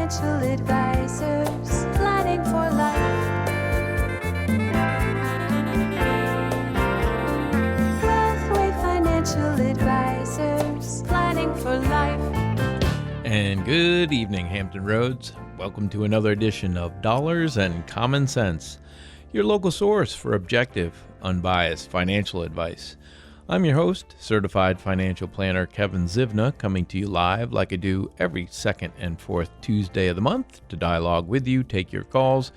financial advisors, planning for life. Wealthway Financial Advisors, planning for life. And good evening, Hampton Roads. Welcome to another edition of Dollars and Common Sense, your local source for objective, unbiased financial advice. I'm your host, certified financial planner Kevin Zivna, coming to you live like I do every second and fourth Tuesday of the month to dialogue with you, take your calls.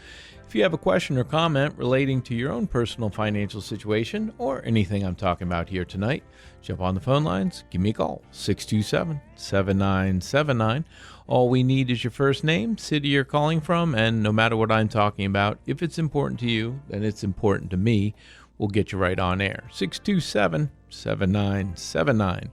If you have a question or comment relating to your own personal financial situation or anything I'm talking about here tonight, jump on the phone lines, give me a call, 627-7979. All we need is your first name, city you're calling from, and no matter what I'm talking about, if it's important to you, then it's important to me. We'll get you right on air. 627-7979.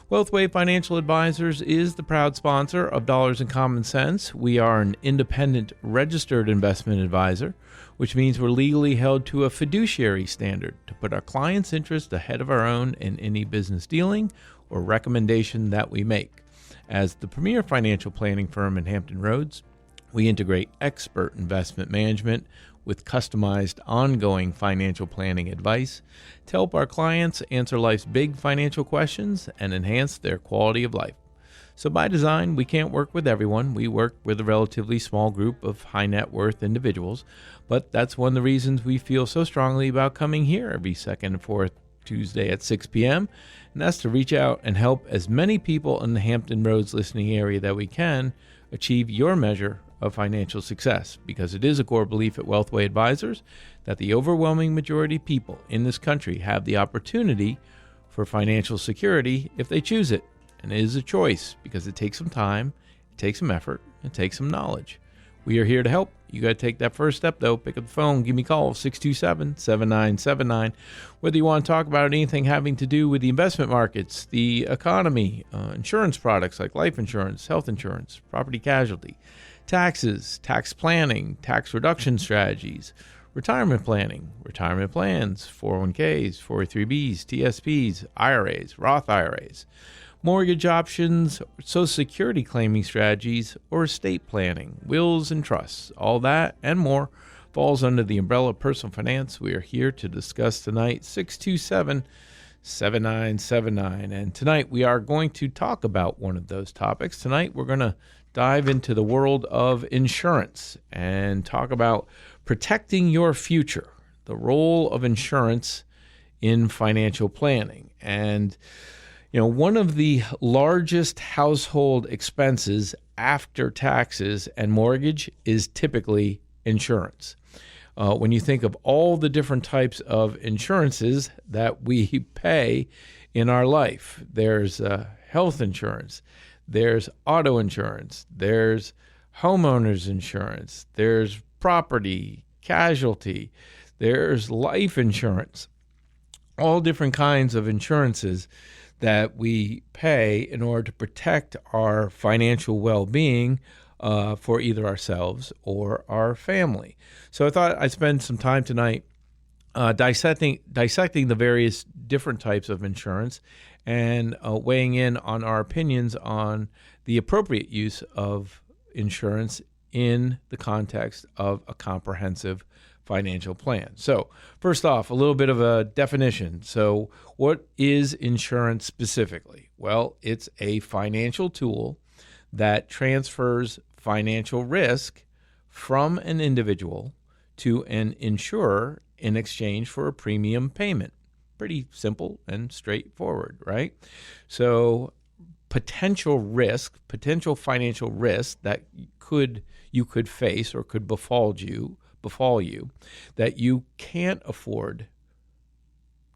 Wealthway Financial Advisors is the proud sponsor of Dollars and Common Sense. We are an independent registered investment advisor, which means we're legally held to a fiduciary standard to put our clients' interests ahead of our own in any business dealing or recommendation that we make. As the premier financial planning firm in Hampton Roads, we integrate expert investment management with customized ongoing financial planning advice to help our clients answer life's big financial questions and enhance their quality of life. So by design, we can't work with everyone. We work with a relatively small group of high net worth individuals, but that's one of the reasons we feel so strongly about coming here every second and fourth Tuesday at 6 p.m., and that's to reach out and help as many people in the Hampton Roads listening area that we can achieve your measure of financial success, because it is a core belief at Wealthway Advisors that the overwhelming majority of people in this country have the opportunity for financial security if they choose it. And it is a choice because it takes some time, it takes some effort, it takes some knowledge. We are here to help. You got to take that first step, though. Pick up the phone, give me a call, 627-7979. Whether you want to talk about anything having to do with the investment markets, the economy, insurance products like life insurance, health insurance, property casualty, taxes, tax planning, tax reduction strategies, retirement planning, retirement plans, 401ks, 403bs, TSPs, IRAs, Roth IRAs, mortgage options, Social Security claiming strategies, or estate planning, wills and trusts. All that and more falls under the umbrella of personal finance. We are here to discuss tonight, 627-7979. And tonight we are going to talk about one of those topics. Tonight we're going to dive into the world of insurance and talk about protecting your future, the role of insurance in financial planning. And, you know, one of the largest household expenses after taxes and mortgage is typically insurance. When you think of all the different types of insurances that we pay in our life, there's health insurance, there's auto insurance, there's homeowners insurance, there's property, casualty, there's life insurance, all different kinds of insurances that we pay in order to protect our financial well-being for either ourselves or our family. So I thought I'd spend some time tonight dissecting the various different types of insurance and weighing in on our opinions on the appropriate use of insurance in the context of a comprehensive financial plan. So first off, a little bit of a definition. So what is insurance specifically? Well, it's a financial tool that transfers financial risk from an individual to an insurer in exchange for a premium payment. Pretty simple and straightforward, right? So potential financial risk that you could face or could befall you that you can't afford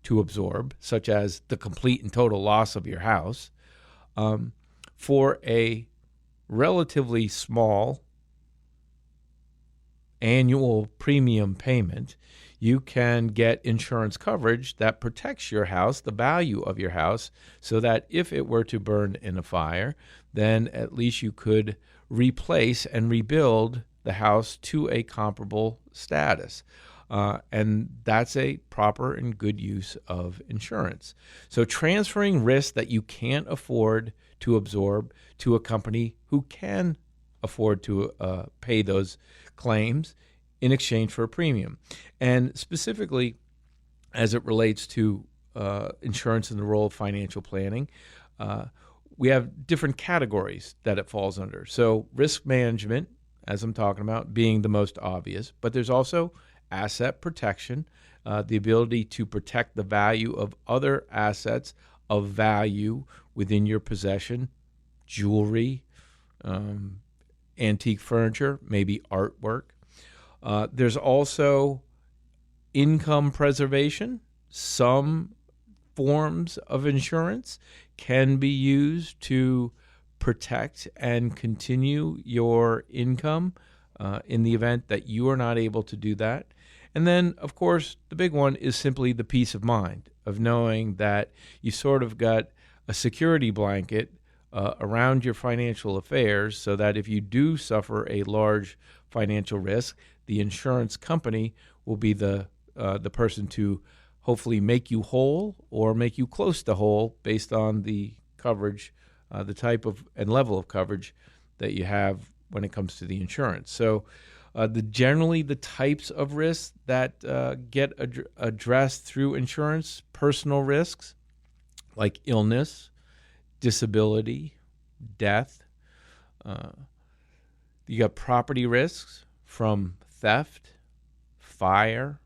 to absorb, such as the complete and total loss of your house, for a relatively small annual premium payment, you can get insurance coverage that protects your house, the value of your house, so that if it were to burn in a fire, then at least you could replace and rebuild the house to a comparable status. And that's a proper and good use of insurance. So transferring risk that you can't afford to absorb to a company who can afford to pay those claims in exchange for a premium. And specifically, as it relates to insurance and the role of financial planning, we have different categories that it falls under. So risk management, as I'm talking about, being the most obvious, but there's also asset protection, the ability to protect the value of other assets of value within your possession, jewelry, antique furniture, maybe artwork. There's also income preservation. Some forms of insurance can be used to protect and continue your income in the event that you are not able to do that. And then, of course, the big one is simply the peace of mind of knowing that you sort of got a security blanket around your financial affairs so that if you do suffer a large financial risk, the insurance company will be the person to hopefully make you whole or make you close to whole based on the coverage, the type of and level of coverage that you have when it comes to the insurance. So generally the types of risks that get addressed through insurance: personal risks like illness, disability, death. You got property risks from theft, fire,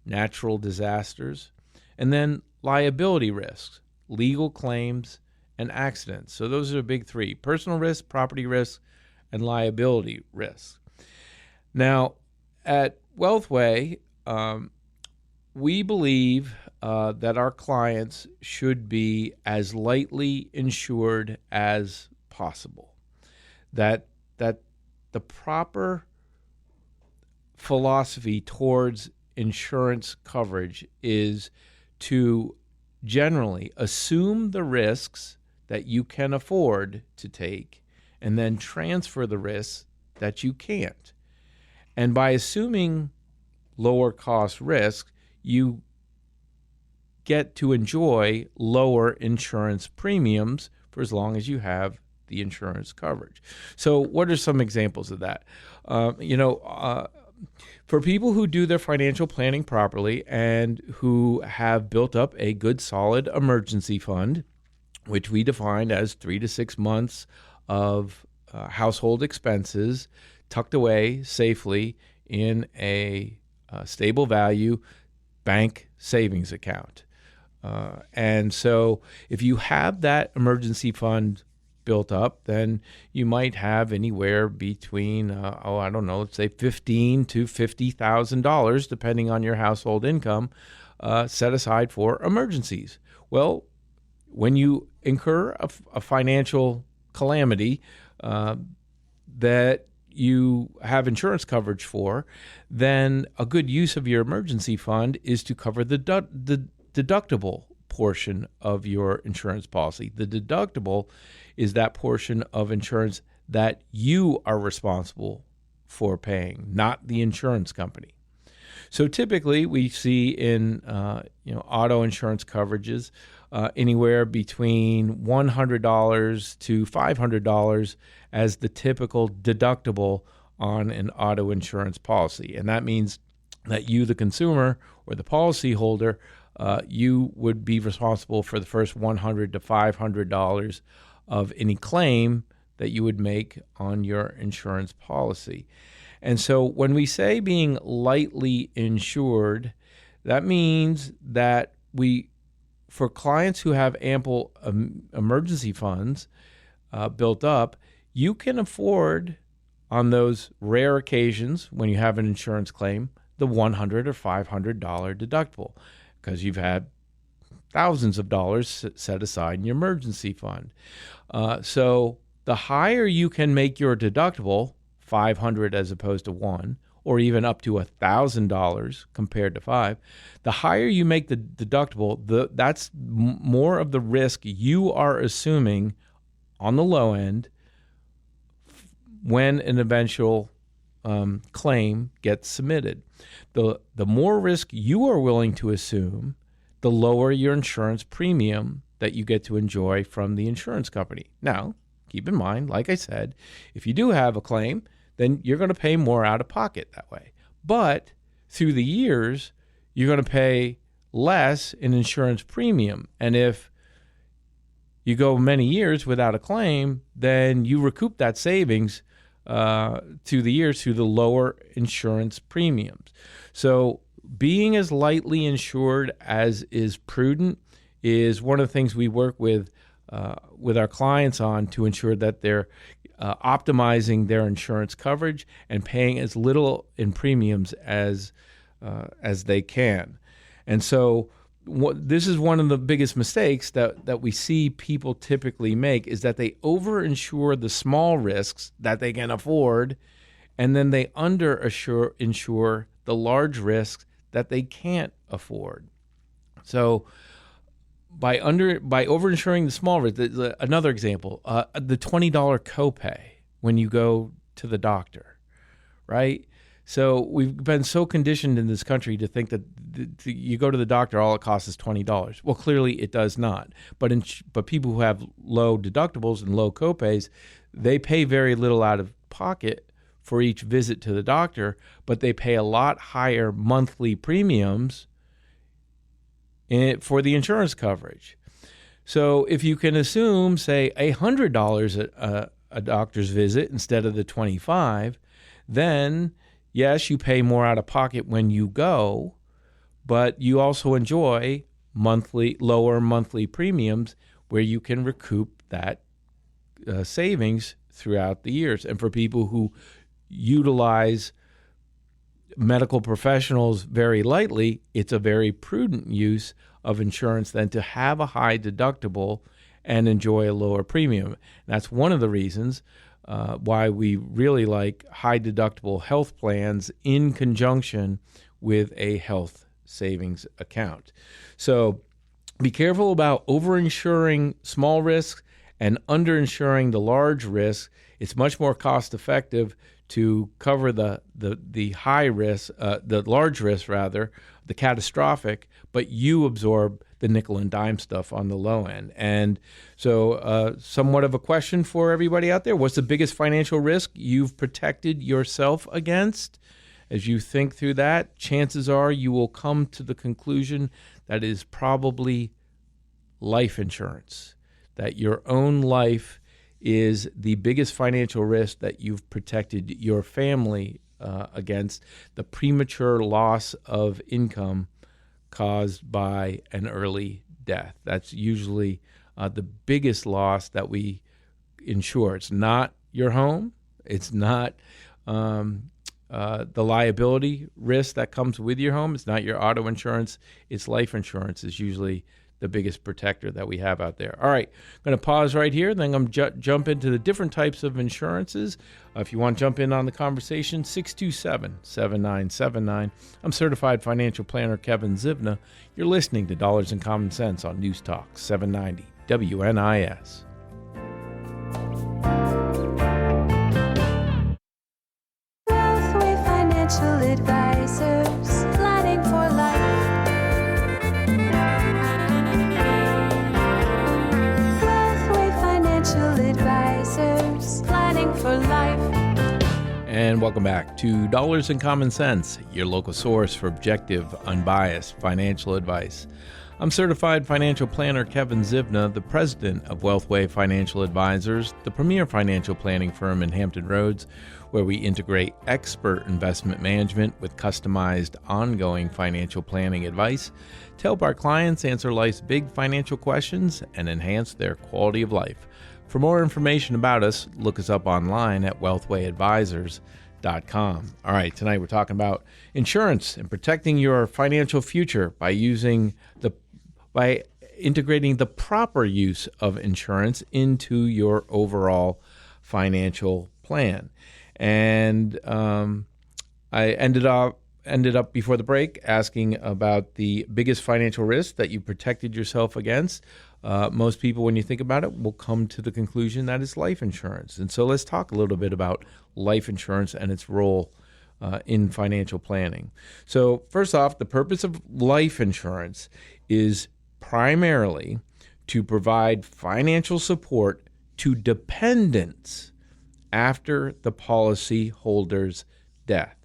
natural disasters, and then liability risks, legal claims, and accidents. So those are the big three: personal risk, property risk, and liability risk. Now, at Wealthway, we believe that our clients should be as lightly insured as possible. That the proper philosophy towards insurance coverage is to generally assume the risks that you can afford to take and then transfer the risks that you can't. And by assuming lower cost risk, you get to enjoy lower insurance premiums for as long as you have the insurance coverage. So what are some examples of that? For people who do their financial planning properly and who have built up a good, solid emergency fund, which we define as 3 to 6 months of household expenses tucked away safely in a stable value bank savings account. And so if you have that emergency fund built up, then you might have anywhere between, let's say $15,000 to $50,000, depending on your household income, set aside for emergencies. Well, when you incur a financial calamity that you have insurance coverage for, then a good use of your emergency fund is to cover the deductible portion of your insurance policy. The deductible is that portion of insurance that you are responsible for paying, not the insurance company. So typically we see in auto insurance coverages anywhere between $100 to $500 as the typical deductible on an auto insurance policy. And that means that you, the consumer or the policyholder, you would be responsible for the first $100 to $500 of any claim that you would make on your insurance policy. And so when we say being lightly insured, that means that for clients who have ample emergency funds built up, you can afford, on those rare occasions when you have an insurance claim, the $100 or $500 deductible, because you've had thousands of dollars set aside in your emergency fund. So the higher you can make your deductible, $500 as opposed to $1, or even up to $1,000 compared to $5, the higher you make the deductible, that's more of the risk you are assuming on the low end when an eventual claim gets submitted. The more risk you are willing to assume, the lower your insurance premium that you get to enjoy from the insurance company. Now, keep in mind, like I said, if you do have a claim, then you're going to pay more out of pocket that way. But through the years, you're going to pay less in insurance premium. And if you go many years without a claim, then you recoup that savings through the years through the lower insurance premiums. So being as lightly insured as is prudent is one of the things we work with our clients on to ensure that they're optimizing their insurance coverage and paying as little in premiums as they can. And so this is one of the biggest mistakes that we see people typically make, is that they overinsure the small risks that they can afford, and then they insure the large risks that they can't afford. So by overinsuring the small risk, another example, the $20 copay when you go to the doctor, right? So we've been so conditioned in this country to think that you go to the doctor, all it costs is $20. Well, clearly it does not. But people who have low deductibles and low copays, they pay very little out of pocket for each visit to the doctor, but they pay a lot higher monthly premiums for the insurance coverage. So if you can assume, say, $100 a doctor's visit instead of the $25, then yes, you pay more out of pocket when you go, but you also enjoy lower monthly premiums where you can recoup that savings throughout the years. And for people who utilize medical professionals very lightly, it's a very prudent use of insurance than to have a high deductible and enjoy a lower premium. That's one of the reasons why we really like high deductible health plans in conjunction with a health savings account. So be careful about overinsuring small risks and underinsuring the large risks. It's much more cost effective to cover the high risk, the large risk rather, the catastrophic, but you absorb the nickel and dime stuff on the low end. And so somewhat of a question for everybody out there: what's the biggest financial risk you've protected yourself against? As you think through that, chances are you will come to the conclusion that is probably life insurance, that your own life is the biggest financial risk that you've protected your family against, the premature loss of income caused by an early death. That's usually the biggest loss that we insure. It's not your home. It's not the liability risk that comes with your home. It's not your auto insurance. It's life insurance is usually the biggest protector that we have out there. All right, I'm going to pause right here. Then I'm going to jump into the different types of insurances. If you want to jump in on the conversation, 627-7979. I'm certified financial planner Kevin Zivna. You're listening to Dollars and Common Sense on News Talk 790 WNIS. Wealthway Financial Advisors, planning for life. Advisors, planning for life. And welcome back to Dollars and Common Sense, your local source for objective, unbiased financial advice. I'm certified financial planner Kevin Zivna, the president of Wealthway Financial Advisors, the premier financial planning firm in Hampton Roads, where we integrate expert investment management with customized, ongoing financial planning advice to help our clients answer life's big financial questions and enhance their quality of life. For more information about us, look us up online at wealthwayadvisors.com. All right, tonight we're talking about insurance and protecting your financial future by integrating the proper use of insurance into your overall financial plan. And I ended up before the break asking about the biggest financial risk that you protected yourself against. Most people, when you think about it, will come to the conclusion that it's life insurance. And so let's talk a little bit about life insurance and its role in financial planning. So first off, the purpose of life insurance is primarily to provide financial support to dependents after the policy holder's death.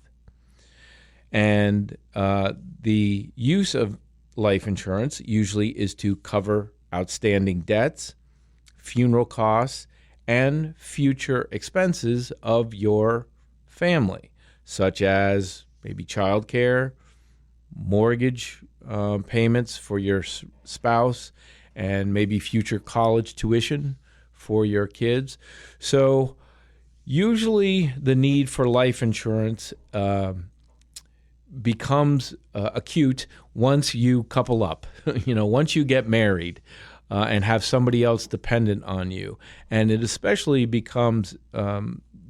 And the use of life insurance usually is to cover outstanding debts, funeral costs, and future expenses of your family, such as maybe childcare, mortgage payments for your spouse, and maybe future college tuition for your kids. So usually the need for life insurance becomes acute once you couple up, once you get married and have somebody else dependent on you. And it especially becomes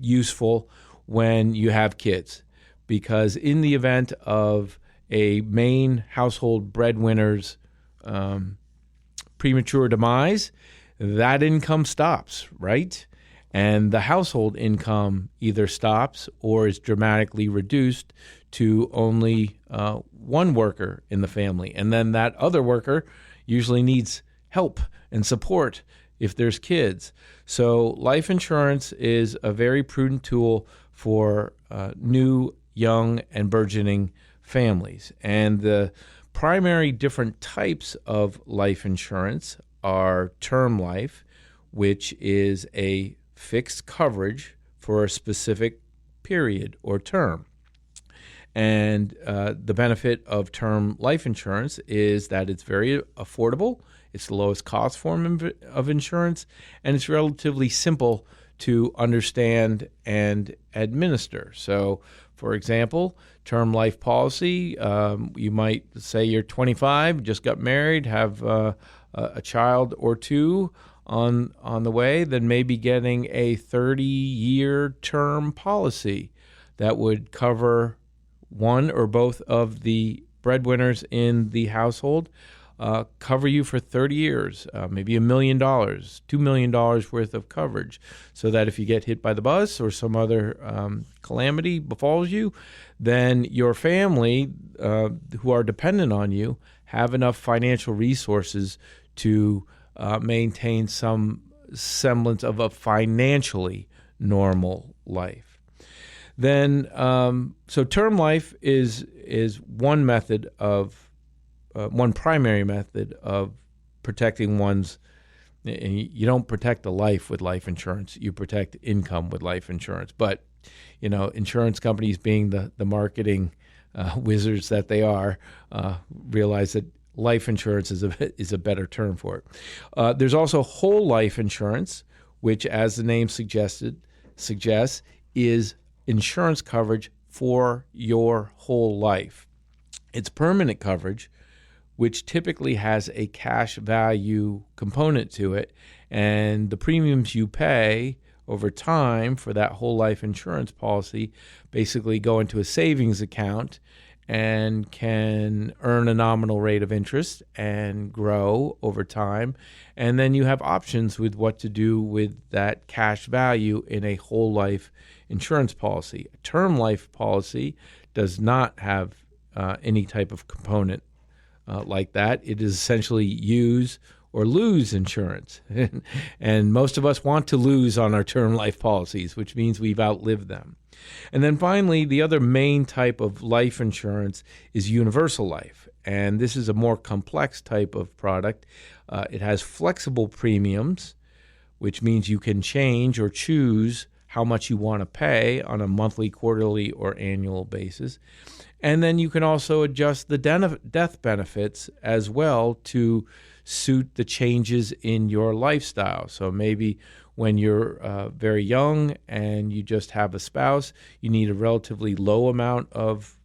useful when you have kids, because in the event of a main household breadwinner's premature demise, that income stops, right? And the household income either stops or is dramatically reduced to only one worker in the family. And then that other worker usually needs help and support if there's kids. So life insurance is a very prudent tool for new, young, and burgeoning families. And the primary different types of life insurance are term life, which is a fixed coverage for a specific period or term. And the benefit of term life insurance is that it's very affordable. It's the lowest cost form of insurance, and it's relatively simple to understand and administer. So, for example, term life policy, you might say you're 25, just got married, have a child or two on the way, then maybe getting a 30-year term policy that would cover one or both of the breadwinners in the household, cover you for 30 years, maybe $1 million, $2 million worth of coverage, so that if you get hit by the bus or some other calamity befalls you, then your family, who are dependent on you, have enough financial resources to maintain some semblance of a financially normal life. Then, so term life is one method of one primary method of protecting one's. And you don't protect the life with life insurance; you protect income with life insurance. But insurance companies, being the marketing wizards that they are, realize that life insurance is a better term for it. There's also whole life insurance, which, as the name suggests, is insurance coverage for your whole life. It's permanent coverage, which typically has a cash value component to it, and the premiums you pay over time for that whole life insurance policy basically go into a savings account and can earn a nominal rate of interest and grow over time. And then you have options with what to do with that cash value in a whole life insurance policy. A term life policy does not have any type of component like that. It is essentially use or lose insurance. And most of us want to lose on our term life policies, which means we've outlived them. And then finally, the other main type of life insurance is universal life. And this is a more complex type of product. It has flexible premiums, which means you can change or choose how much you want to pay on a monthly, quarterly, or annual basis. And then you can also adjust the death benefits as well to suit the changes in your lifestyle. So maybe when you're very young and you just have a spouse, you need a relatively low amount of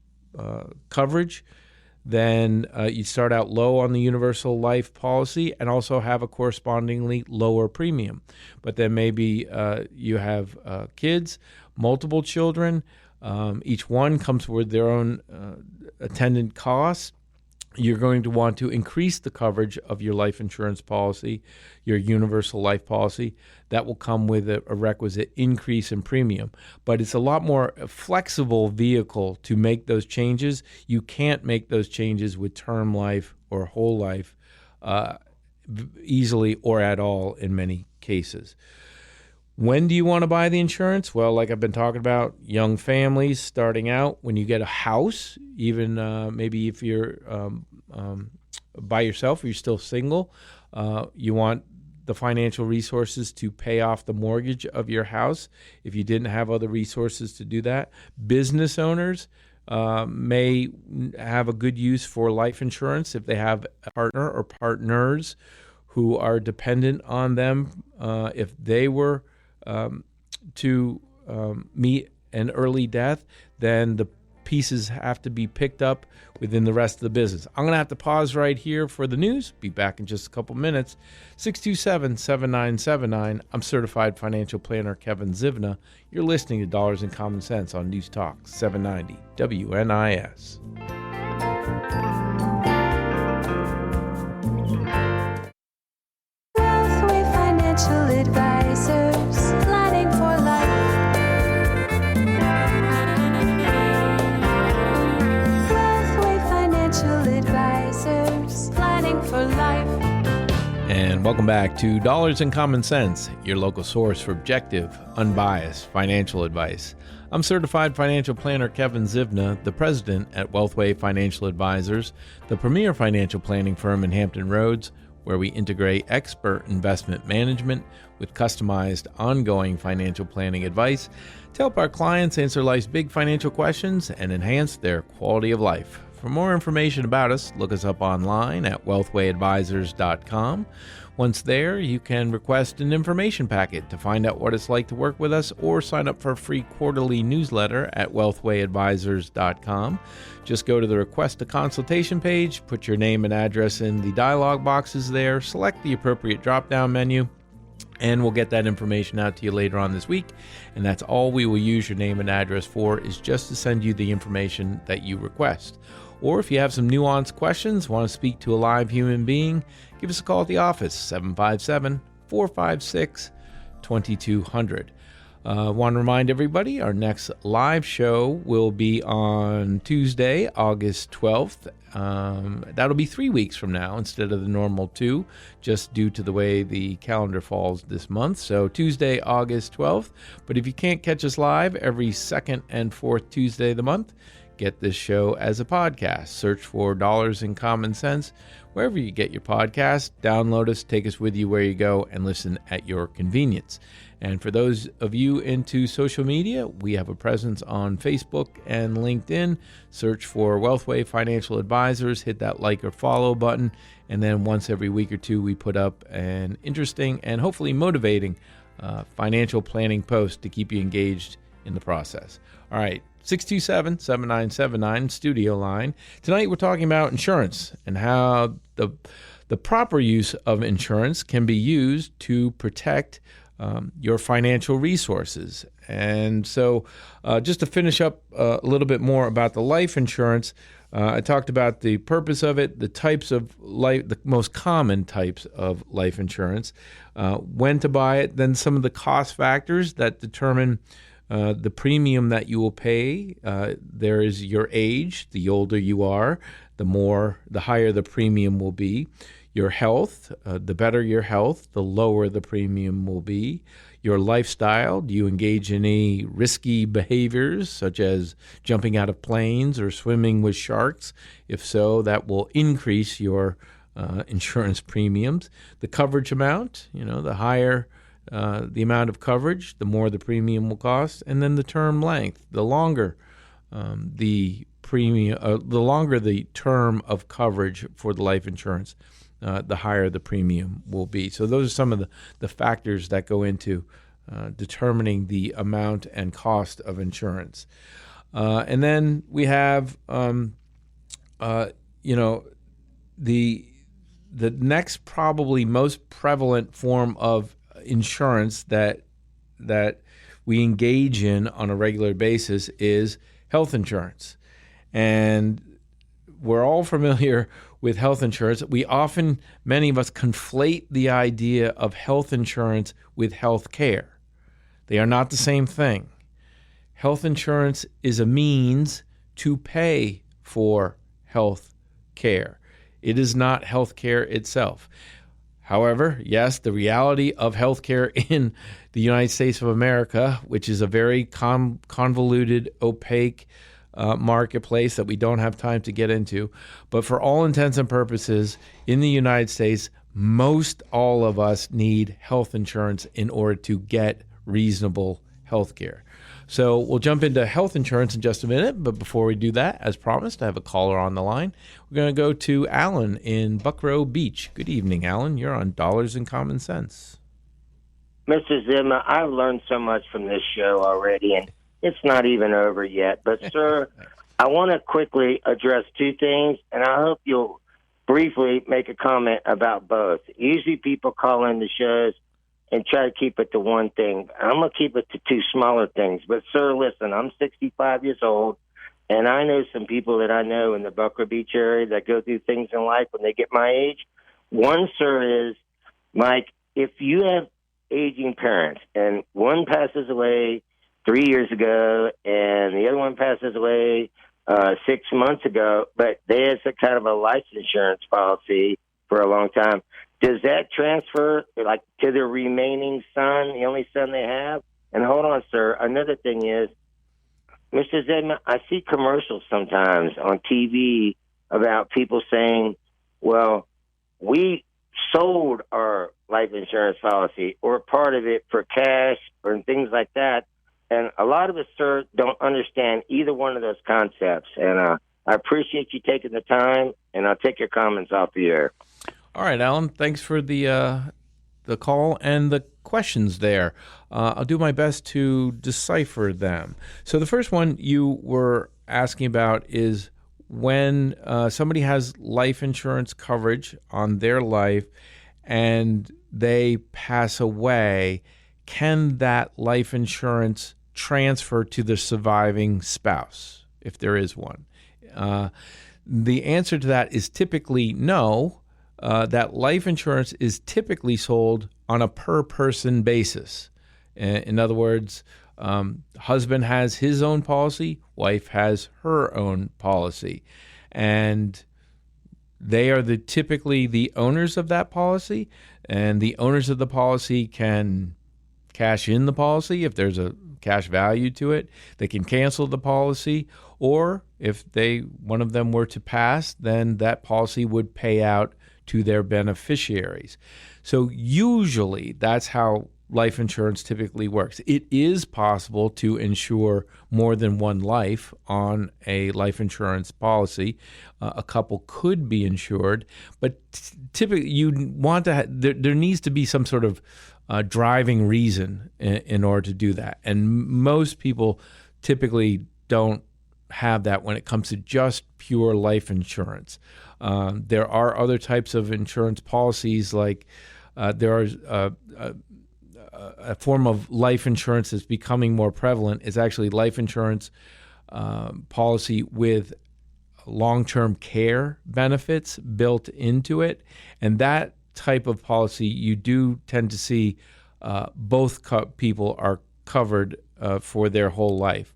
coverage. Then you start out low on the universal life policy and also have a correspondingly lower premium. But then maybe you have kids, multiple children. Each one comes with their own attendant costs. You're going to want to increase the coverage of your life insurance policy, your universal life policy. That will come with a requisite increase in premium. But it's a lot more flexible vehicle to make those changes. You can't make those changes with term life or whole life easily or at all in many cases. When do you want to buy the insurance? Well, like I've been talking about, young families starting out, when you get a house, even maybe if you're by yourself or you're still single, you want the financial resources to pay off the mortgage of your house if you didn't have other resources to do that. Business owners may have a good use for life insurance if they have a partner or partners who are dependent on them. If they were to meet an early death, then the pieces have to be picked up within the rest of the business. I'm going to have to pause right here for the news. Be back in just a couple minutes. 627-7979. I'm certified financial planner Kevin Zivna. You're listening to Dollars and Common Sense on News Talk 790 WNIS. Wealthway Financial Advisors, planning for life. Wealthway Financial Advisors, planning for life. And welcome back to Dollars and Common Sense, your local source for objective, unbiased financial advice. I'm certified financial planner Kevin Zivna, the president at Wealthway Financial Advisors, the premier financial planning firm in Hampton Roads, where we integrate expert investment management with customized, ongoing financial planning advice to help our clients answer life's big financial questions and enhance their quality of life. For more information about us, look us up online at wealthwayadvisors.com. Once there, you can request an information packet to find out what it's like to work with us or sign up for a free quarterly newsletter at wealthwayadvisors.com. Just go to the Request a Consultation page, put your name and address in the dialog boxes there, select the appropriate drop-down menu, and we'll get that information out to you later on this week. And that's all we will use your name and address for, is just to send you the information that you request. Or if you have some nuanced questions, want to speak to a live human being, give us a call at the office, 757-456-2200. Want to remind everybody, our next live show will be on Tuesday, August 12th. That'll be 3 weeks from now instead of the normal 2, just due to the way the calendar falls this month. So Tuesday, August 12th. But if you can't catch us live every second and fourth Tuesday of the month, get this show as a podcast. Search for Dollars and Common Sense wherever you get your podcast. Download us, take us with you where you go, and listen at your convenience. And for those of you into social media, we have a presence on Facebook and LinkedIn. Search for Wealthway Financial Advisors, hit that like or follow button, and then once every week or two, we put up an interesting and hopefully motivating financial planning post to keep you engaged in the process. All right, 627-7979 studio line. Tonight we're talking about insurance and how the proper use of insurance can be used to protect your financial resources. And so just to finish up a little bit more about the life insurance, I talked about the purpose of it, the types of life, the most common types of life insurance, when to buy it, then some of the cost factors that determine the premium that you will pay. There is your age. The older you are, the higher the premium will be. Your health, the better your health, the lower the premium will be. Your lifestyle, do you engage in any risky behaviors such as jumping out of planes or swimming with sharks? If so, that will increase your insurance premiums. The coverage amount, the higher the amount of coverage, the more the premium will cost. And then the term length, the longer the longer the term of coverage for the life insurance, the higher the premium will be. So those are some of the factors that go into determining the amount and cost of insurance. And then we have, the next probably most prevalent form of insurance that we engage in on a regular basis is health insurance. And we're all familiar with health insurance. Many of us conflate the idea of health insurance with health care. They are not the same thing. Health insurance is a means to pay for health care. It is not health care itself. However, yes, the reality of healthcare in the United States of America, which is a very convoluted, opaque marketplace that we don't have time to get into, but for all intents and purposes, in the United States, most all of us need health insurance in order to get reasonable health care. So we'll jump into health insurance in just a minute, but before we do that, as promised, I have a caller on the line. We're going to go to Alan in Buckrow Beach. Good evening, Alan. You're on Dollars and Common Sense. Mr. Zimmer, I've learned so much from this show already, and it's not even over yet. But, sir, I want to quickly address two things, and I hope you'll briefly make a comment about both. Usually people call in the shows and try to keep it to one thing. I'm going to keep it to two smaller things. But, sir, listen, I'm 65 years old, and I know some people that I know in the Buckrow Beach area that go through things in life when they get my age. One, sir, is, Mike, if you have aging parents and one passes away 3 years ago and the other one passes away 6 months ago, but they have some kind of a life insurance policy for a long time, does that transfer like to the remaining son, the only son they have? And hold on, sir. Another thing is, Mr. Zedman, I see commercials sometimes on TV about people saying, well, we sold our life insurance policy or part of it for cash or things like that. And a lot of us, sir, don't understand either one of those concepts. And I appreciate you taking the time, and I'll take your comments off the air. All right, Alan, thanks for the call and the questions there. I'll do my best to decipher them. So the first one you were asking about is when somebody has life insurance coverage on their life and they pass away, can that life insurance transfer to the surviving spouse, if there is one? The answer to that is typically no. That life insurance is typically sold on a per-person basis. In other words, husband has his own policy, wife has her own policy, and they are typically the owners of that policy, and the owners of the policy can cash in the policy if there's a cash value to it. They can cancel the policy, or if one of them were to pass, then that policy would pay out to their beneficiaries. So usually that's how life insurance typically works. It is possible to insure more than one life on a life insurance policy. A couple could be insured, but typically you want to there needs to be some sort of driving reason in order to do that. And most people typically don't have that when it comes to just pure life insurance. There are other types of insurance policies, like there are a form of life insurance that's becoming more prevalent is actually life insurance policy with long-term care benefits built into it. And that type of policy, you do tend to see both people are covered for their whole life.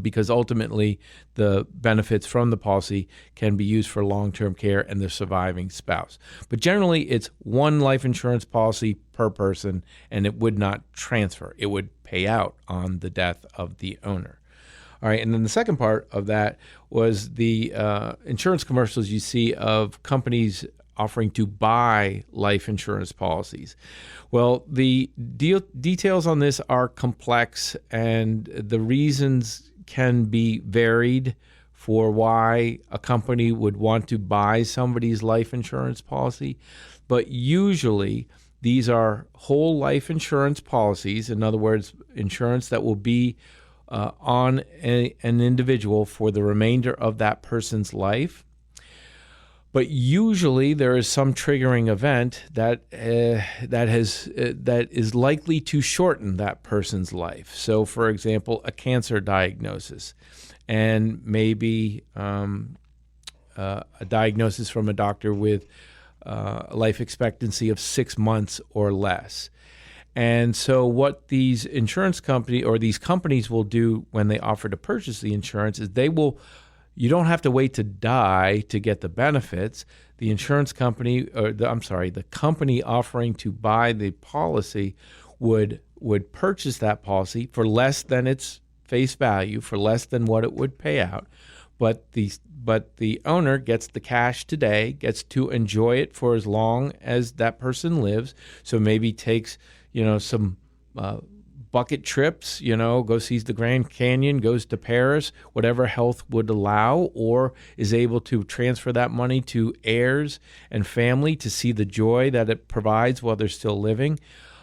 Because ultimately the benefits from the policy can be used for long-term care and the surviving spouse. But generally, it's one life insurance policy per person, and it would not transfer. It would pay out on the death of the owner. All right, and then the second part of that was the insurance commercials you see of companies offering to buy life insurance policies. Well, the details on this are complex, and the reasons can be varied for why a company would want to buy somebody's life insurance policy. But usually these are whole life insurance policies. In other words, insurance that will be on an individual for the remainder of that person's life. But usually there is some triggering event that is likely to shorten that person's life. So, for example, a cancer diagnosis, and maybe a diagnosis from a doctor with a life expectancy of 6 months or less. And so what these insurance company or these companies will do when they offer to purchase the insurance is they will you don't have to wait to die to get the benefits. The insurance company, the company offering to buy the policy would purchase that policy for less than its face value, for less than what it would pay out. But the owner gets the cash today, gets to enjoy it for as long as that person lives. So maybe takes, some bucket trips, goes sees the Grand Canyon, goes to Paris, whatever health would allow, or is able to transfer that money to heirs and family to see the joy that it provides while they're still living.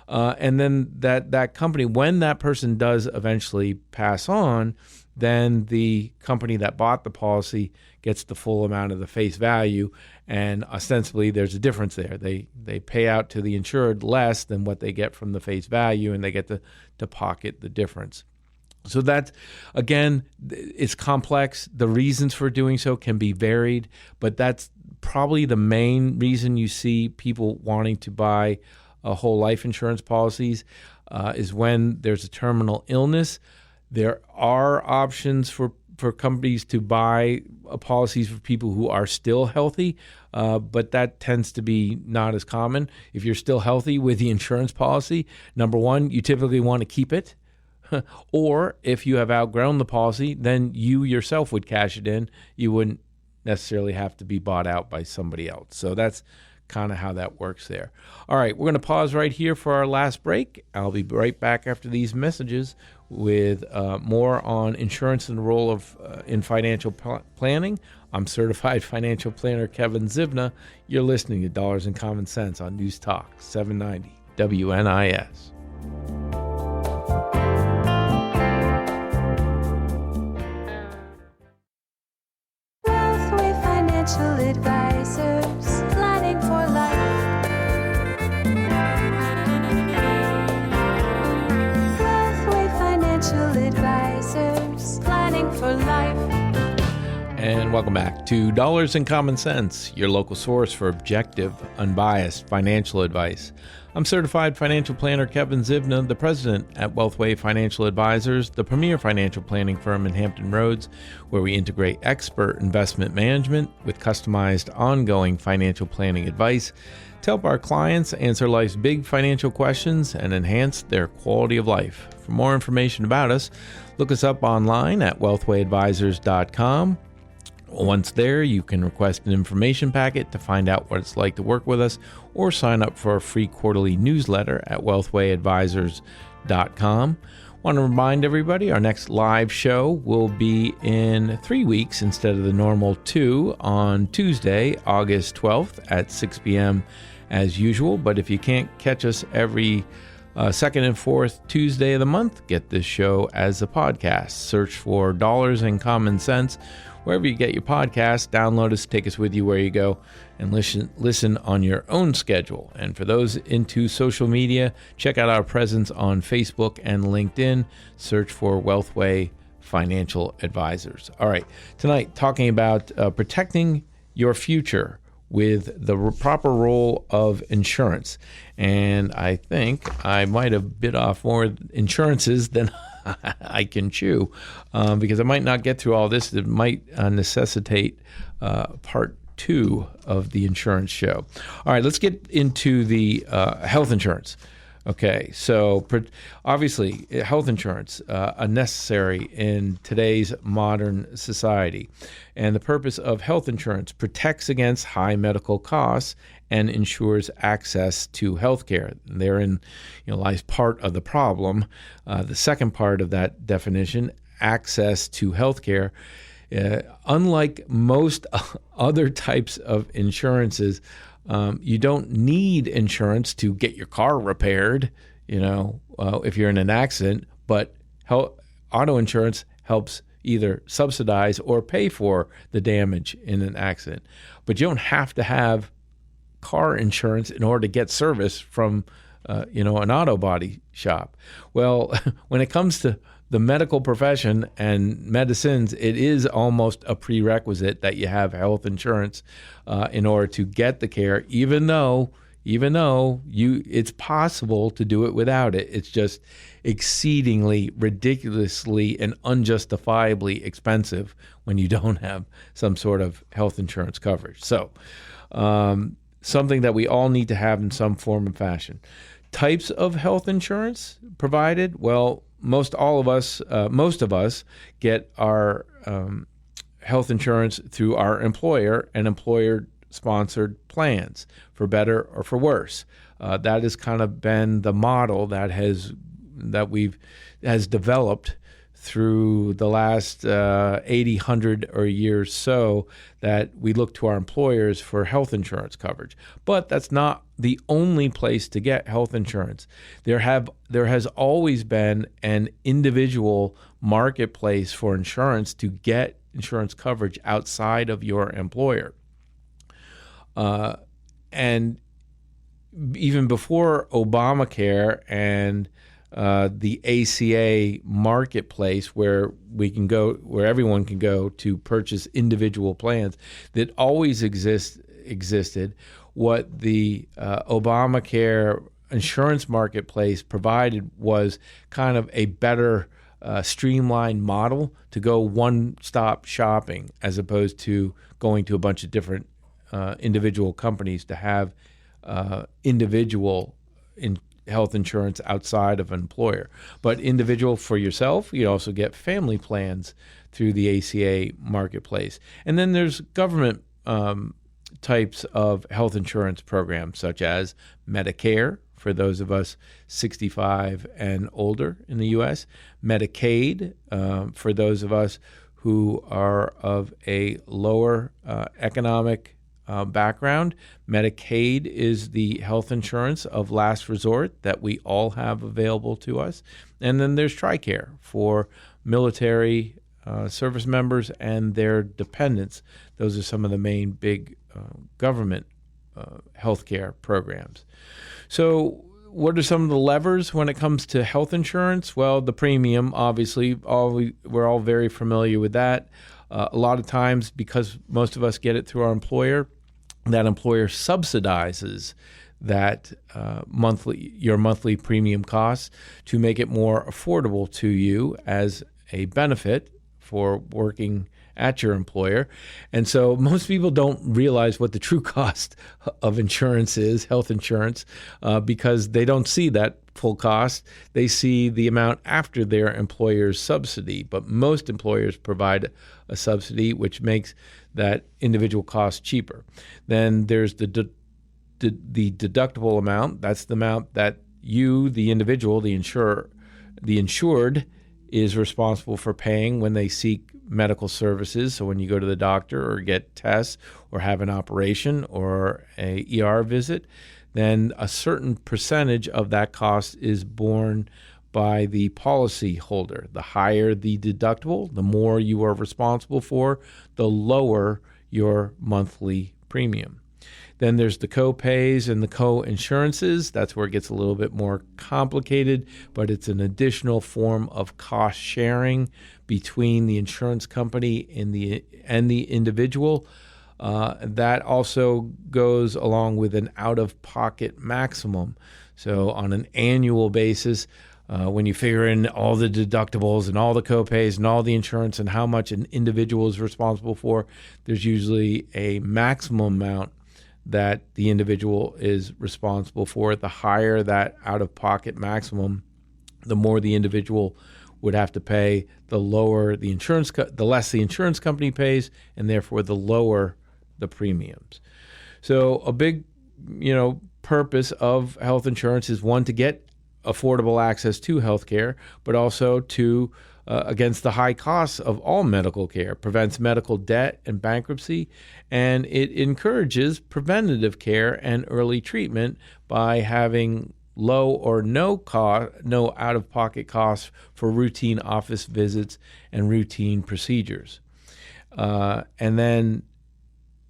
And then that company, when that person does eventually pass on, then the company that bought the policy gets the full amount of the face value, and ostensibly there's a difference there. They pay out to the insured less than what they get from the face value, and they get to pocket the difference. So that, again, it's complex. The reasons for doing so can be varied, but that's probably the main reason you see people wanting to buy whole life insurance policies is when there's a terminal illness. There are options for companies to buy policies for people who are still healthy, but that tends to be not as common. If you're still healthy with the insurance policy, number one, you typically want to keep it. Or if you have outgrown the policy, then you yourself would cash it in. You wouldn't necessarily have to be bought out by somebody else. So that's kind of how that works there. All right, we're going to pause right here for our last break. I'll be right back after these messages with more on insurance and the role of in financial planning. I'm certified financial planner Kevin Zivna. You're listening to Dollars and Common Sense on News Talk 790 WNIS. Wealthway Financial Advisors, planning for life. Wealthway Financial Advisors, planning for life. And welcome back to Dollars and Common Sense, your local source for objective, unbiased financial advice. I'm certified financial planner Kevin Zivna, the president at Wealthway Financial Advisors, the premier financial planning firm in Hampton Roads, where we integrate expert investment management with customized ongoing financial planning advice to help our clients answer life's big financial questions and enhance their quality of life. For more information about us, look us up online at wealthwayadvisors.com. Once there, you can request an information packet to find out what it's like to work with us, or sign up for a free quarterly newsletter at wealthwayadvisors.com. Want to remind everybody, our next live show will be in 3 weeks instead of the normal 2 on Tuesday, August 12th at 6 p.m. as usual. But if you can't catch us every second and fourth Tuesday of the month, get this show as a podcast. Search for Dollars and Common Sense wherever you get your podcast. Download us, take us with you where you go, and listen on your own schedule. And for those into social media, check out our presence on Facebook and LinkedIn. Search for Wealthway Financial Advisors. All right, tonight talking about protecting your future with the proper role of insurance. And I think I might have bit off more insurances than I can chew, because I might not get through all this. It might necessitate part 2 of the insurance show. All right, let's get into the health insurance. Okay, so obviously health insurance necessary in today's modern society. And the purpose of health insurance protects against high medical costs and ensures access to health care. Therein lies part of the problem. The second part of that definition, access to health care, unlike most other types of insurances, you don't need insurance to get your car repaired, if you're in an accident, but auto insurance helps either subsidize or pay for the damage in an accident. But you don't have to have car insurance in order to get service from, an auto body shop. Well, when it comes to the medical profession and medicines, it is almost a prerequisite that you have health insurance in order to get the care, even though even though it's possible to do it without it. It's just exceedingly, ridiculously, and unjustifiably expensive when you don't have some sort of health insurance coverage. So something that we all need to have in some form and fashion. Types of health insurance provided, well, most of us get our health insurance through our employer and employer-sponsored plans, for better or for worse. That has kind of been the model that has developed through the last 80, 100 or years so, that we look to our employers for health insurance coverage. But that's not the only place to get health insurance. There has always been an individual marketplace for insurance to get insurance coverage outside of your employer. And even before Obamacare and the ACA marketplace, where everyone can go to purchase individual plans, that always existed. What the Obamacare insurance marketplace provided was kind of a better streamlined model to go one-stop shopping, as opposed to going to a bunch of different individual companies to have individual health insurance outside of an employer. But individual for yourself, you also get family plans through the ACA marketplace. And then there's government types of health insurance programs, such as Medicare, for those of us 65 and older in the U.S., Medicaid, for those of us who are of a lower economic background. Medicaid is the health insurance of last resort that we all have available to us. And then there's TRICARE for military service members and their dependents. Those are some of the main big government healthcare programs. So what are some of the levers when it comes to health insurance? Well, the premium, obviously, we're all very familiar with that. A lot of times, because most of us get it through our employer, that employer subsidizes that your monthly premium costs to make it more affordable to you as a benefit for working at your employer. And so most people don't realize what the true cost of insurance is, health insurance, because they don't see that full cost. They see the amount after their employer's subsidy. But most employers provide a subsidy, which makes that individual cost cheaper. Then there's the deductible amount. That's the amount that you, the individual, the insured, is responsible for paying when they seek medical services. So when you go to the doctor or get tests or have an operation or a ER visit, then a certain percentage of that cost is borne by the policy holder. The higher the deductible, the more you are responsible for, the lower your monthly premium. Then there's the co-pays and the co-insurances. That's where it gets a little bit more complicated, but it's an additional form of cost sharing between the insurance company and the individual. That also goes along with an out-of-pocket maximum. So on an annual basis, when you figure in all the deductibles and all the co-pays and all the insurance and how much an individual is responsible for, there's usually a maximum amount that the individual is responsible for. The higher that out-of-pocket maximum, the more the individual would have to pay, the less the insurance company pays, and therefore the lower the premiums. So a big, purpose of health insurance is, one, to get affordable access to health care, but also to against the high costs of all medical care, prevents medical debt and bankruptcy, and it encourages preventative care and early treatment by having low or no out-of-pocket costs for routine office visits and routine procedures. And then,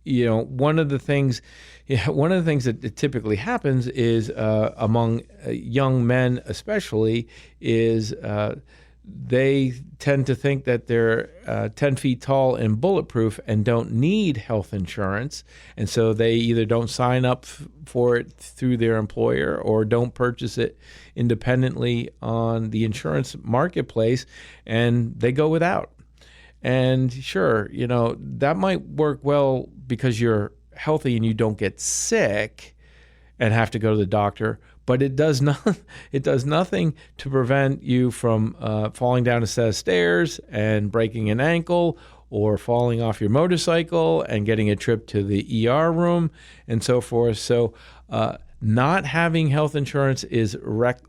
one of the things that typically happens is, among young men especially, is that they they tend to think that they're 10 feet tall and bulletproof and don't need health insurance. And so they either don't sign up for it through their employer or don't purchase it independently on the insurance marketplace, and they go without. And sure, that might work well because you're healthy and you don't get sick and have to go to the doctor, but it does nothing to prevent you from falling down a set of stairs and breaking an ankle, or falling off your motorcycle and getting a trip to the ER room and so forth. So not having health insurance is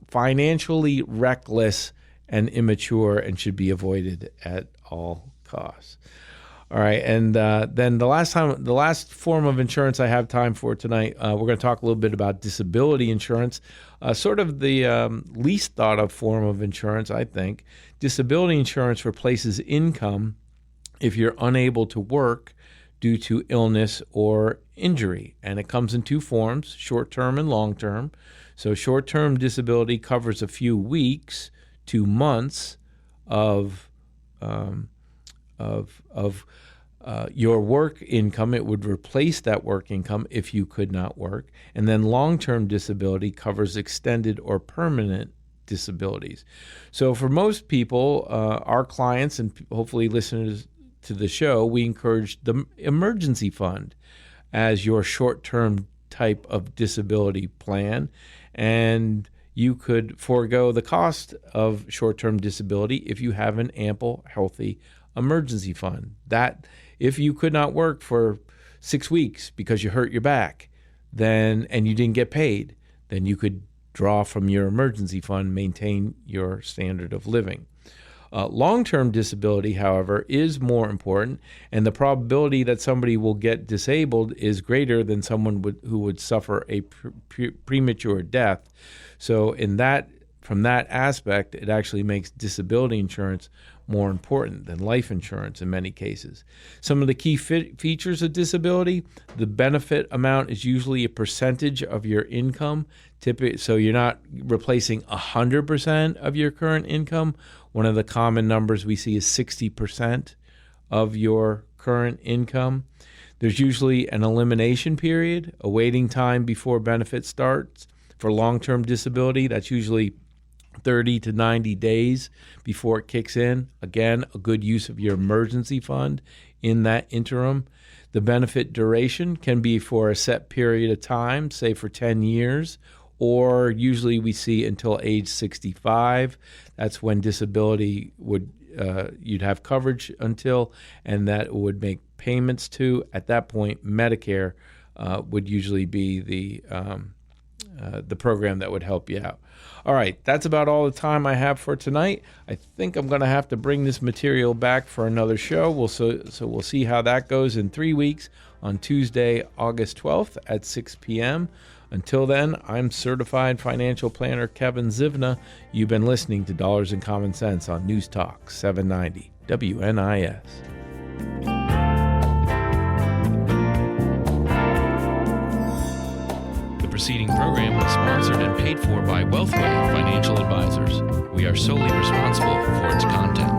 financially reckless and immature and should be avoided at all costs. All right, and then the last form of insurance I have time for tonight, we're going to talk a little bit about disability insurance, sort of the least thought of form of insurance, I think. Disability insurance replaces income if you're unable to work due to illness or injury, and it comes in two forms, short-term and long-term. So short-term disability covers a few weeks to months of your work income. It would replace that work income if you could not work. And then long-term disability covers extended or permanent disabilities. So for most people, our clients and hopefully listeners to the show, we encourage the emergency fund as your short-term type of disability plan. And you could forego the cost of short-term disability if you have an ample, healthy emergency fund. That if you could not work for 6 weeks because you hurt your back, and you didn't get paid, then you could draw from your emergency fund, maintain your standard of living. Long-term disability, however, is more important, and the probability that somebody will get disabled is greater than someone who would suffer a premature death. So from that aspect, it actually makes disability insurance more important than life insurance in many cases. Some of the key features of disability: the benefit amount is usually a percentage of your income. So you're not replacing 100% of your current income. One of the common numbers we see is 60% of your current income. There's usually an elimination period, a waiting time before benefit starts. For long-term disability, that's usually 30 to 90 days before it kicks in. Again, a good use of your emergency fund in that interim. The benefit duration can be for a set period of time, say for 10 years, or usually we see until age 65. That's when disability you'd have coverage until, and that would make payments to. At that point, Medicare would usually be the program that would help you out. All right, that's about all the time I have for tonight. I think I'm going to have to bring this material back for another show. So we'll see how that goes in 3 weeks on Tuesday, August 12th at 6 p.m. Until then, I'm Certified Financial Planner Kevin Zivna. You've been listening to Dollars and Common Sense on News Talk 790 WNIS. The preceding program was sponsored and paid for by Wealthway Financial Advisors. We are solely responsible for its content.